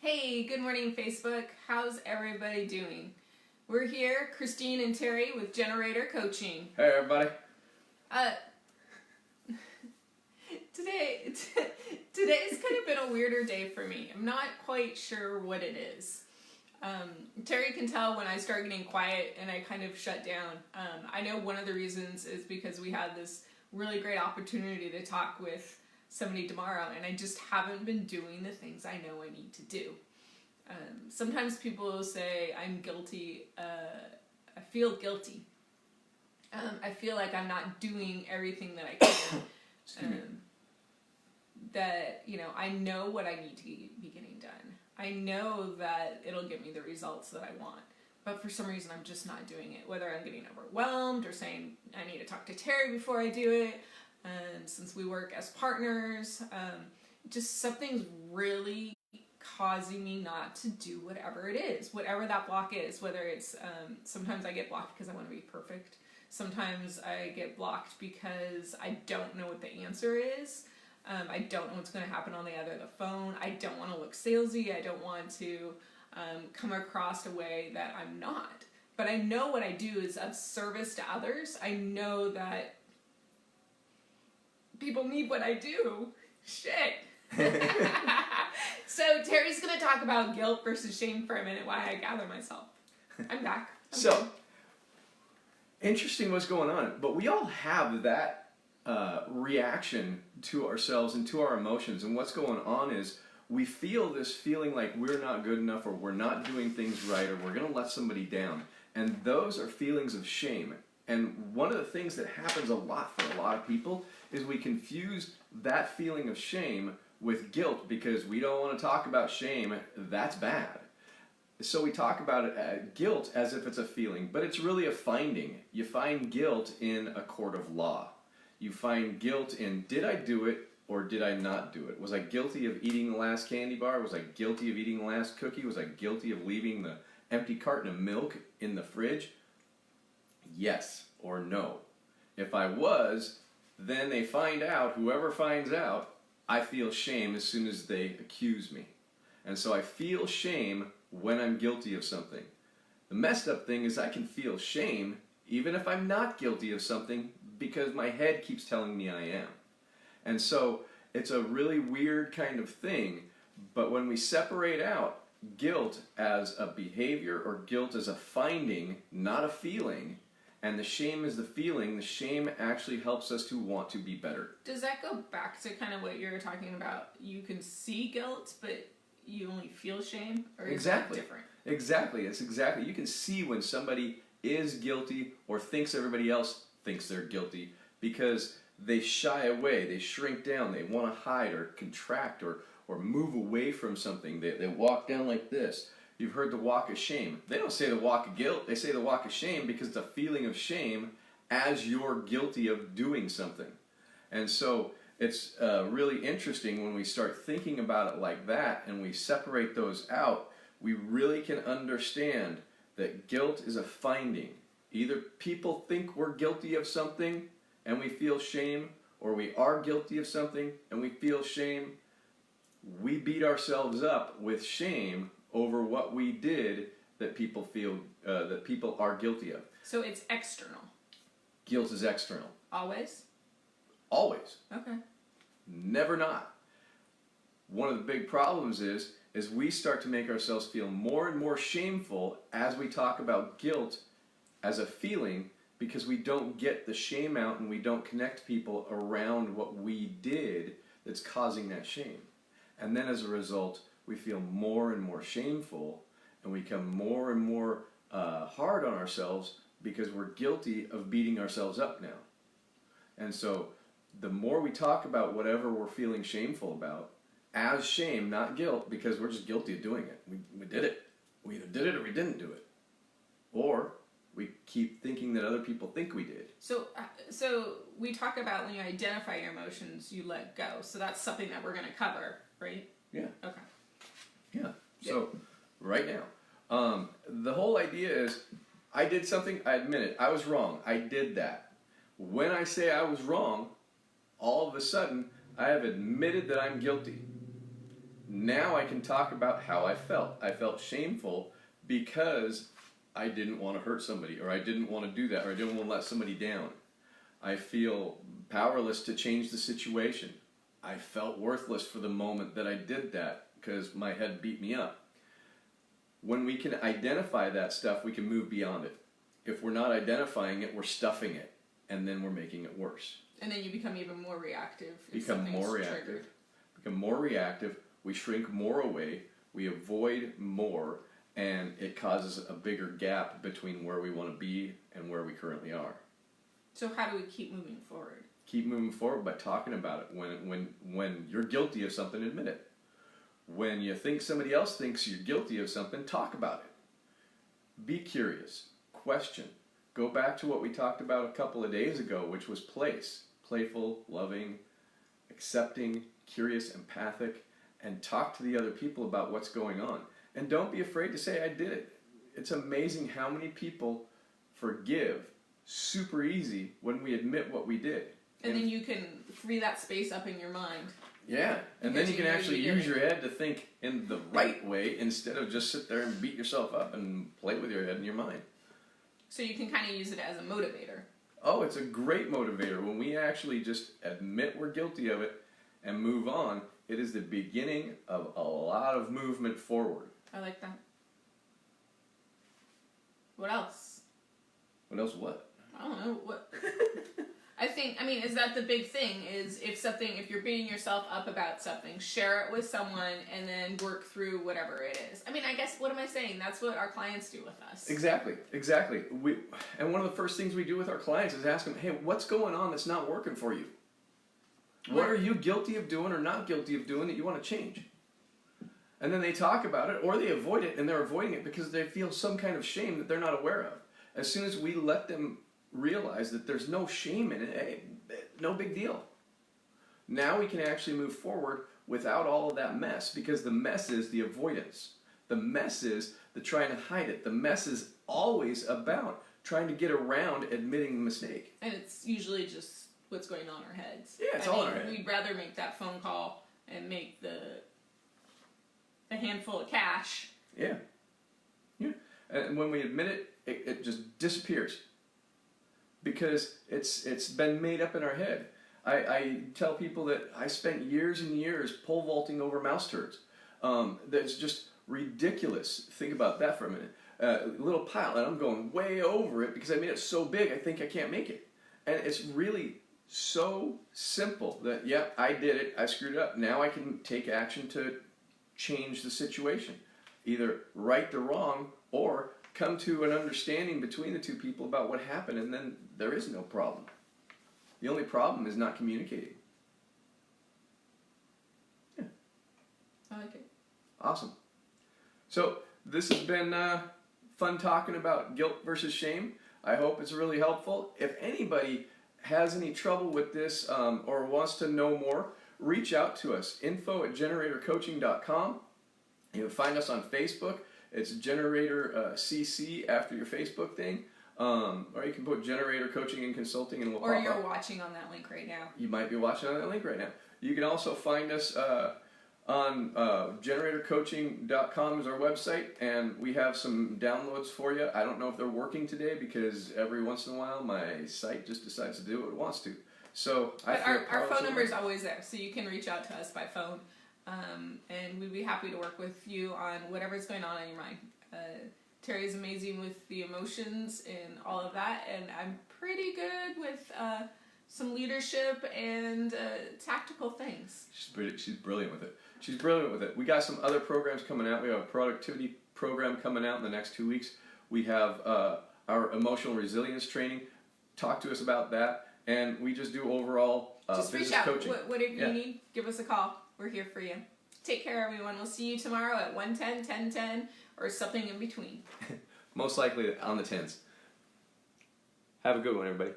Hey, good morning, Facebook. How's everybody doing? We're here, Christine and Terry with Generator Coaching. Hey, everybody. Today's kind of been a weirder day for me. I'm not quite sure what it is. Terry can tell when I start getting quiet and I kind of shut down. I know one of the reasons is because we had this really great opportunity to talk with somebody tomorrow, and I just haven't been doing the things I know I need to do. Sometimes people will say I'm guilty. I feel guilty. I feel like I'm not doing everything that I can. That, I know what I need to be getting done. I know that it'll get me the results that I want. But for some reason, I'm just not doing it. Whether I'm getting overwhelmed or saying I need to talk to Terry before I do it. Since we work as partners, just something's really causing me not to do whatever it is, whatever that block is. Whether it's, sometimes I get blocked because I want to be perfect. Sometimes I get blocked because I don't know what the answer is. I don't know what's going to happen on the other end of the phone. I don't want to look salesy. I don't want to come across a way that I'm not. But I know what I do is of service to others. I know that people need what I do. Shit. So Terry's going to talk about guilt versus shame for a minute while I gather myself. I'm back. Interesting what's going on. But we all have that reaction to ourselves and to our emotions. And what's going on is we feel this feeling like we're not good enough, or we're not doing things right, or we're going to let somebody down. And those are feelings of shame. And one of the things that happens a lot for a lot of people is we confuse that feeling of shame with guilt, because we don't want to talk about shame. That's bad. So we talk about it, guilt, as if it's a feeling, but it's really a finding. You find guilt in a court of law. You find guilt in, did I do it or did I not do it? Was I guilty of eating the last candy bar? Was I guilty of eating the last cookie? Was I guilty of leaving the empty carton of milk in the fridge? Yes or no. If I was, then they find out, whoever finds out, I feel shame as soon as they accuse me. And so I feel shame when I'm guilty of something. The messed up thing is I can feel shame even if I'm not guilty of something, because my head keeps telling me I am. And so it's a really weird kind of thing, but when we separate out guilt as a behavior or guilt as a finding, not a feeling, and the shame is the feeling, the shame actually helps us to want to be better. Does that go back to kind of what you were talking about? You can see guilt, but you only feel shame? Or is that different? Exactly. It's exactly. You can see when somebody is guilty or thinks everybody else thinks they're guilty, because they shy away, they shrink down, they want to hide or contract or move away from something. They walk down like this. You've heard the walk of shame. They don't say the walk of guilt, they say the walk of shame, because it's a feeling of shame as you're guilty of doing something. And so it's really interesting when we start thinking about it like that and we separate those out, we really can understand that guilt is a finding. Either people think we're guilty of something and we feel shame, or we are guilty of something and we feel shame. We beat ourselves up with shame over what we did that people feel, that people are guilty of. So it's external. Guilt is external. Always? Always. Okay. Never not. One of the big problems is we start to make ourselves feel more and more shameful as we talk about guilt as a feeling, because we don't get the shame out and we don't connect people around what we did that's causing that shame. And then as a result, we feel more and more shameful, and we become more and more hard on ourselves because we're guilty of beating ourselves up now. And so the more we talk about whatever we're feeling shameful about as shame, not guilt, because we're just guilty of doing it. We did it. We either did it or we didn't do it. Or we keep thinking that other people think we did. So we talk about when you identify your emotions, you let go. So that's something that we're going to cover, right? Yeah. Okay. Yeah. So right now, the whole idea is, I did something, I admit it, I was wrong, I did that. When I say I was wrong, all of a sudden, I have admitted that I'm guilty. Now I can talk about how I felt. I felt shameful because I didn't want to hurt somebody, or I didn't want to do that, or I didn't want to let somebody down. I feel powerless to change the situation. I felt worthless for the moment that I did that because my head beat me up. When we can identify that stuff, we can move beyond it. If we're not identifying it, we're stuffing it, and then we're making it worse. And then you become even more reactive. Become more reactive. We shrink more away. We avoid more, and it causes a bigger gap between where we want to be and where we currently are. So how do we keep moving forward? Keep moving forward by talking about it. When you're guilty of something, admit it. When you think somebody else thinks you're guilty of something, talk about it. Be curious. Question. Go back to what we talked about a couple of days ago, which was place. Playful, loving, accepting, curious, empathic, and talk to the other people about what's going on. And don't be afraid to say, I did it. It's amazing how many people forgive super easy when we admit what we did. And then you can free that space up in your mind. Yeah, and then you can actually use your head to think in the right way instead of just sit there and beat yourself up and play with your head and your mind. So you can kind of use it as a motivator. Oh, it's a great motivator. When we actually just admit we're guilty of it and move on, it is the beginning of a lot of movement forward. I like that. What else? What else what? I don't know. What? Is that the big thing? Is if you're beating yourself up about something, share it with someone and then work through whatever it is. I guess, what am I saying? That's what our clients do with us. Exactly. And one of the first things we do with our clients is ask them, hey, what's going on that's not working for you? What are you guilty of doing or not guilty of doing that you want to change? And then they talk about it, or they avoid it, and they're avoiding it because they feel some kind of shame that they're not aware of. As soon as we let them realize that there's no shame in it, hey, no big deal. Now we can actually move forward without all of that mess, because the mess is the avoidance. The mess is the trying to hide it. The mess is always about trying to get around admitting the mistake. And it's usually just what's going on in our heads. Yeah, it's all in our head. We'd rather make that phone call and make the handful of cash. Yeah. And when we admit it, it just disappears. Because it's been made up in our head. I tell people that I spent years and years pole vaulting over mouse turds. That's just ridiculous. Think about that for a minute. A little pile, and I'm going way over it because I made it so big I think I can't make it. And it's really so simple that, yeah, I did it, I screwed up. Now I can take action to change the situation. Either right the wrong or come to an understanding between the two people about what happened, and then there is no problem. The only problem is not communicating. Yeah. I like it. Awesome. So this has been fun talking about guilt versus shame. I hope it's really helpful. If anybody has any trouble with this or wants to know more, reach out to us. info@generatorcoaching.com. You can find us on Facebook. It's Generator CC after your Facebook thing. Or you can put Generator Coaching and Consulting and we'll pop up. Or you're watching on that link right now. You might be watching on that link right now. You can also find us on generatorcoaching.com is our website, and we have some downloads for you. I don't know if they're working today because every once in a while my site just decides to do what it wants to. So our phone number is always there, so you can reach out to us by phone. And we'd be happy to work with you on whatever's going on in your mind. Terry's amazing with the emotions and all of that, and I'm pretty good with some leadership and tactical things. She's brilliant with it. She's brilliant with it. We got some other programs coming out. We have a productivity program coming out in the next 2 weeks. We have our emotional resilience training. Talk to us about that. And we just do overall just business reach out. coaching. Whatever you need, give us a call. We're here for you. Take care, everyone. We'll see you tomorrow at 1:10, 10:10, or something in between. Most likely on the 10s. Have a good one, everybody.